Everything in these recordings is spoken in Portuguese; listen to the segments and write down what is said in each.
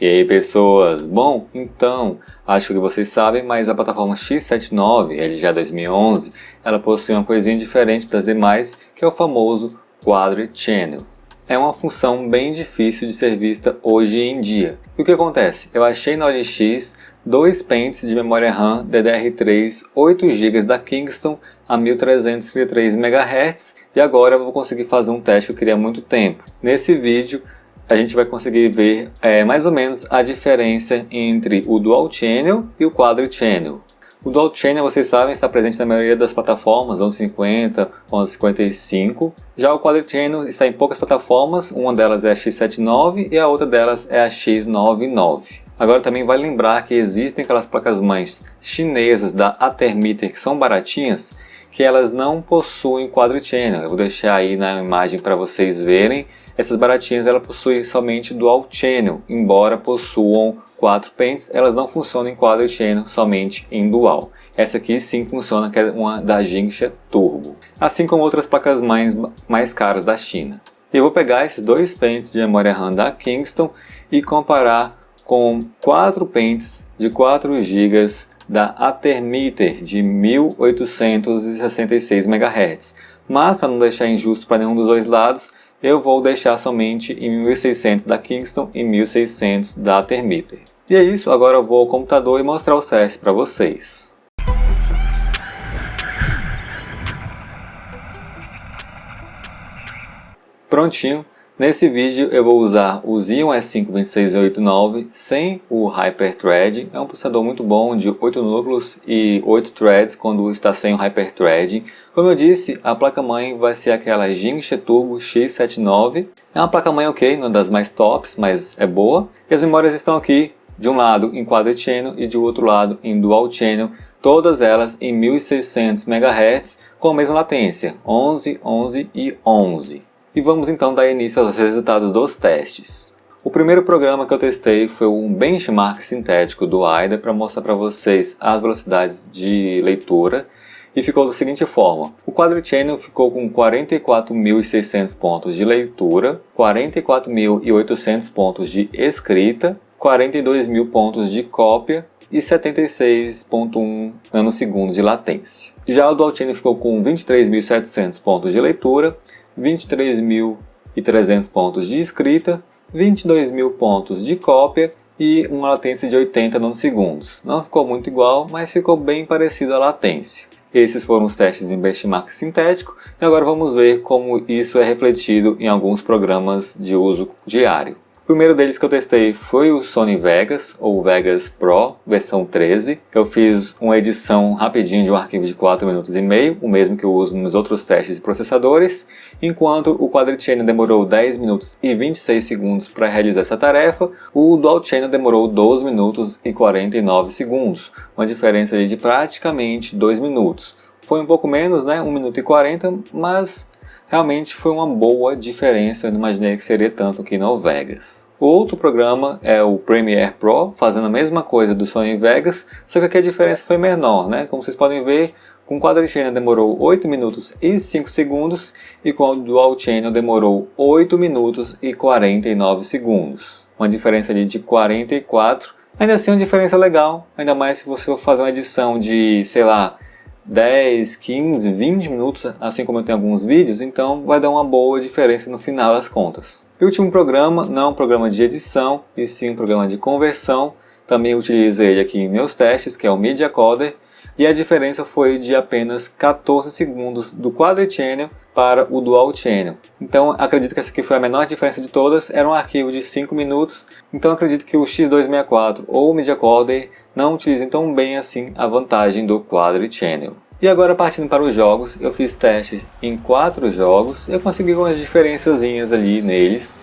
E aí pessoas, bom, então, acho que vocês sabem, mas a plataforma x79, LGA 2011, ela possui uma coisinha diferente das demais, que é o famoso Quadro Channel. É uma função bem difícil de ser vista hoje em dia. E o que acontece? Eu achei na OLX dois pentes de memória RAM DDR3 8 GB da Kingston a 1333 MHz e agora eu vou conseguir fazer um teste que eu queria há muito tempo. Nesse vídeo a gente vai conseguir ver mais ou menos a diferença entre o Dual Channel e o Quadro Channel. O Dual Channel, vocês sabem, está presente na maioria das plataformas, 1150, 1155. Já o Quadro Channel está em poucas plataformas, uma delas é a X79 e a outra delas é a X99. Agora também vale lembrar que existem aquelas placas-mães chinesas da Athermeter que são baratinhas, que elas não possuem Quadro Channel. Eu vou deixar aí na imagem para vocês verem. Essas baratinhas elas possuem somente Dual Channel, embora possuam 4 pentes, elas não funcionam em Quadro Channel, somente em Dual. Essa aqui sim funciona, que é uma da Jinxia Turbo, assim como outras placas mais caras da China. Eu vou pegar esses dois pentes de memória RAM da Kingston e comparar com 4 pentes de 4 GB da Athermeter de 1866 MHz. Mas para não deixar injusto para nenhum dos dois lados, eu vou deixar somente em 1600 da Kingston e 1600 da Athermeter. E é isso, agora eu vou ao computador e mostrar os testes para vocês. Prontinho, nesse vídeo eu vou usar o Xeon E5 26889 sem o Hyperthread. É um processador muito bom de 8 núcleos e 8 threads quando está sem o Hyperthread. Como eu disse, a placa-mãe vai ser aquela Jinxia Turbo X79. É uma placa-mãe ok, não das mais tops, mas é boa. E as memórias estão aqui, de um lado em Quadro Channel e de outro lado em Dual Channel. Todas elas em 1600 MHz com a mesma latência, 11, 11 e 11. E vamos então dar início aos resultados dos testes. O primeiro programa que eu testei foi um benchmark sintético do AIDA para mostrar para vocês as velocidades de leitura. E ficou da seguinte forma: o Quadro Channel ficou com 44.600 pontos de leitura, 44.800 pontos de escrita, 42.000 pontos de cópia e 76.1 nanosegundos de latência. Já o Dual Channel ficou com 23.700 pontos de leitura, 23.300 pontos de escrita, 22.000 pontos de cópia e uma latência de 80 nanosegundos. Não ficou muito igual, mas ficou bem parecido à latência. Esses foram os testes em benchmark sintético e agora vamos ver como isso é refletido em alguns programas de uso diário. O primeiro deles que eu testei foi o Sony Vegas, ou Vegas Pro, versão 13. Eu fiz uma edição rapidinho de um arquivo de 4 minutos e meio, o mesmo que eu uso nos outros testes de processadores, enquanto o Quadro Channel demorou 10 minutos e 26 segundos para realizar essa tarefa, o Dual Channel demorou 12 minutos e 49 segundos, uma diferença de praticamente 2 minutos. Foi um pouco menos, né? 1 minuto e 40, mas realmente foi uma boa diferença, eu não imaginei que seria tanto aqui no Vegas. O outro programa é o Premiere Pro, fazendo a mesma coisa do Sony Vegas, só que aqui a diferença foi menor, né? Como vocês podem ver, com o Quadro Channel demorou 8 minutos e 5 segundos e com o Dual Channel demorou 8 minutos e 49 segundos. Uma diferença ali de 44, ainda assim uma diferença legal, ainda mais se você for fazer uma edição de, sei lá, 10, 15, 20 minutos, assim como eu tenho alguns vídeos, então vai dar uma boa diferença no final das contas. E o último programa não é um programa de edição, e sim um programa de conversão. Também utilizo ele aqui em meus testes, que é o Media Coder, e a diferença foi de apenas 14 segundos do Quadro Channel para o Dual Channel. Então acredito que essa aqui foi a menor diferença de todas, era um arquivo de 5 minutos, então acredito que o X264 ou o Media Coder não utilizem tão bem assim a vantagem do Quadro Channel. E agora partindo para os jogos, eu fiz testes em 4 jogos, eu consegui algumas diferençazinhas ali neles.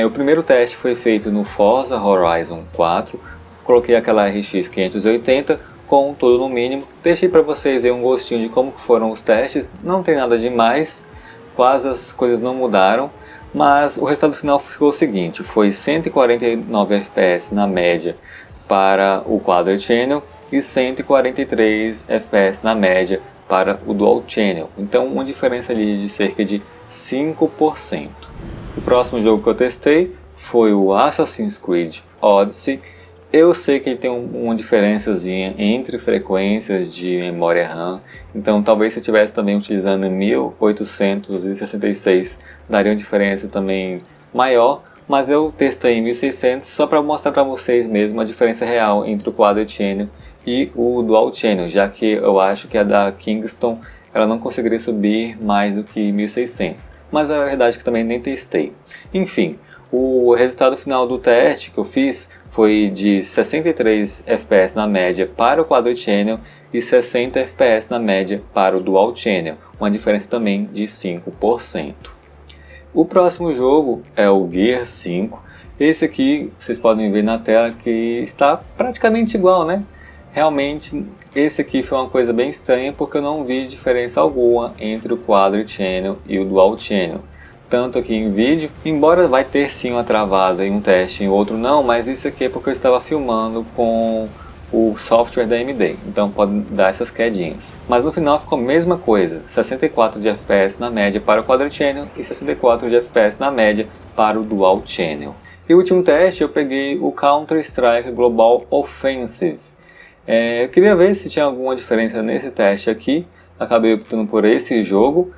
O primeiro teste foi feito no Forza Horizon 4, coloquei aquela RX 580, com tudo no mínimo. Deixei para vocês aí um gostinho de como foram os testes, não tem nada demais, quase as coisas não mudaram, mas o resultado final ficou o seguinte: foi 149 FPS na média para o Quadro Channel e 143 FPS na média para o Dual Channel, então uma diferença ali de cerca de 5%. O próximo jogo que eu testei foi o Assassin's Creed Odyssey. Eu sei que ele tem uma diferençazinha entre frequências de memória RAM, então talvez se eu estivesse também utilizando 1866 daria uma diferença também maior, mas eu testei em 1600 só para mostrar para vocês mesmo a diferença real entre o Quad Channel e o Dual Channel, já que eu acho que a da Kingston ela não conseguiria subir mais do que 1600, mas a verdade é que também nem testei. Enfim, o resultado final do teste que eu fiz foi de 63 FPS na média para o Quad Channel e 60 FPS na média para o Dual Channel, uma diferença também de 5%. O próximo jogo é o Gear 5. Esse aqui vocês podem ver na tela que está praticamente igual, né? Realmente esse aqui foi uma coisa bem estranha porque eu não vi diferença alguma entre o Quad Channel e o Dual Channel. Tanto aqui em vídeo, embora vai ter sim uma travada em um teste e em outro não, mas isso aqui é porque eu estava filmando com o software da AMD, então pode dar essas quedinhas. Mas no final ficou a mesma coisa, 64 de FPS na média para o Quad Channel e 64 de FPS na média para o Dual Channel. E o último teste eu peguei o Counter-Strike Global Offensive. Eu queria ver se tinha alguma diferença nesse teste aqui, acabei optando por esse jogo.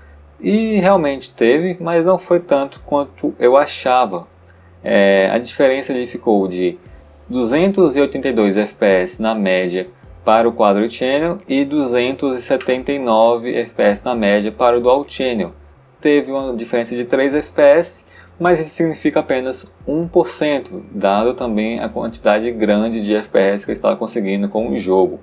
E realmente teve, mas não foi tanto quanto eu achava. A diferença ali ficou de 282 FPS na média para o Quad Channel e 279 FPS na média para o Dual Channel. Teve uma diferença de 3 FPS, mas isso significa apenas 1%, dado também a quantidade grande de FPS que eu estava conseguindo com o jogo.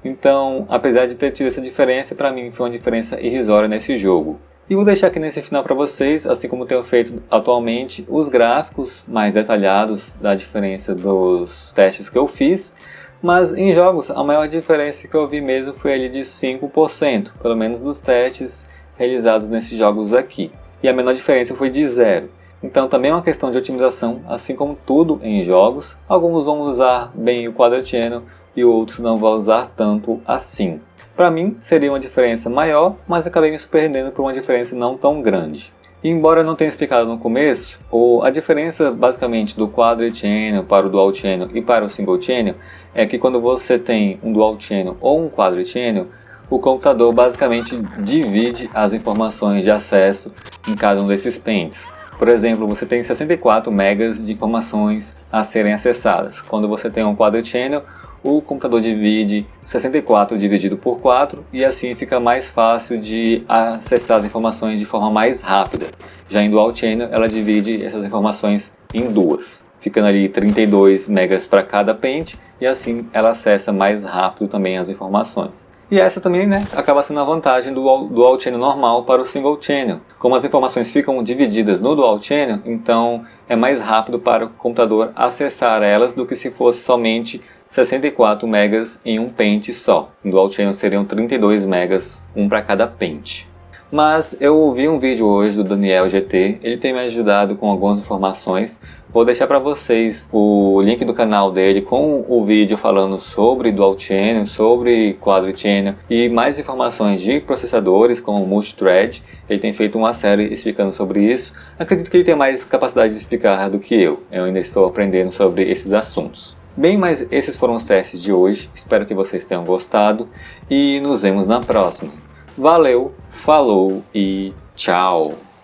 Então, apesar de ter tido essa diferença, para mim foi uma diferença irrisória nesse jogo. E vou deixar aqui nesse final para vocês, assim como tenho feito atualmente, os gráficos mais detalhados da diferença dos testes que eu fiz. Mas em jogos, a maior diferença que eu vi mesmo foi ali de 5%, pelo menos dos testes realizados nesses jogos aqui. E a menor diferença foi de 0. Então também é uma questão de otimização, assim como tudo em jogos. Alguns vão usar bem o Quad Channel, e outros não vão usar tanto assim. Para mim seria uma diferença maior, mas acabei me surpreendendo por uma diferença não tão grande. E embora eu não tenha explicado no começo, a diferença basicamente do Quad Channel para o Dual Channel e para o Single Channel é que quando você tem um Dual Channel ou um Quad Channel, o computador basicamente divide as informações de acesso em cada um desses pentes. Por exemplo, você tem 64 megas de informações a serem acessadas. Quando você tem um Quad Channel, o computador divide 64 dividido por 4 e assim fica mais fácil de acessar as informações de forma mais rápida. Já em Dual Channel, ela divide essas informações em duas, ficando ali 32 megas para cada pente e assim ela acessa mais rápido também as informações. E essa também, acaba sendo a vantagem do Dual Channel normal para o Single Channel. Como as informações ficam divididas no Dual Channel, então é mais rápido para o computador acessar elas do que se fosse somente 64 megas em um pente só. No Dual Channel seriam 32 megas, um para cada pente. Mas eu vi um vídeo hoje do Daniel GT, ele tem me ajudado com algumas informações. Vou deixar para vocês o link do canal dele com o vídeo falando sobre Dual Channel, sobre Quad Channel e mais informações de processadores como multithread. Ele tem feito uma série explicando sobre isso. Acredito que ele tem mais capacidade de explicar do que eu ainda estou aprendendo sobre esses assuntos. Bem, mas esses foram os testes de hoje, espero que vocês tenham gostado e nos vemos na próxima. Valeu, falou e tchau!